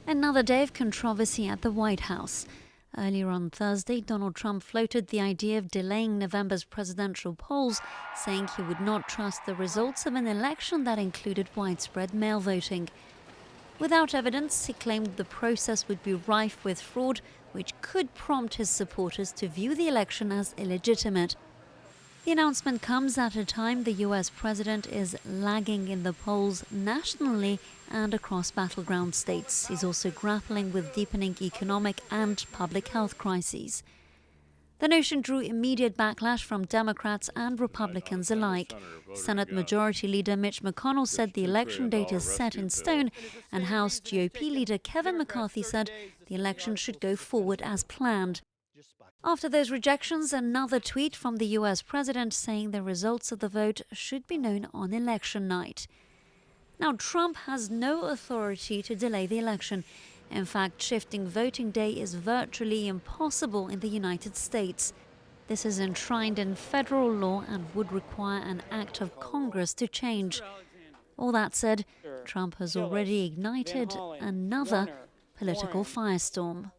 Another day of controversy at the White House. Earlier on Thursday, Donald Trump floated the idea of delaying November's presidential polls, saying he would not trust the results of an election that included widespread mail voting. Without evidence, he claimed the process would be rife with fraud, which could prompt his supporters to view the election as illegitimate. The announcement comes at a time the US president is lagging in the polls nationally and across battleground states. He's also grappling with deepening economic and public health crises. The notion drew immediate backlash from Democrats and Republicans alike. Senate Majority Leader Mitch McConnell said the election date is set in stone, and House GOP leader Kevin McCarthy said the election should go forward as planned. After those rejections, another tweet from the US president saying the results of the vote should be known on election night. Now, Trump has no authority to delay the election. In fact, shifting voting day is virtually impossible in the United States. This is enshrined in federal law and would require an act of Congress to change. All that said, Trump has already ignited another political firestorm.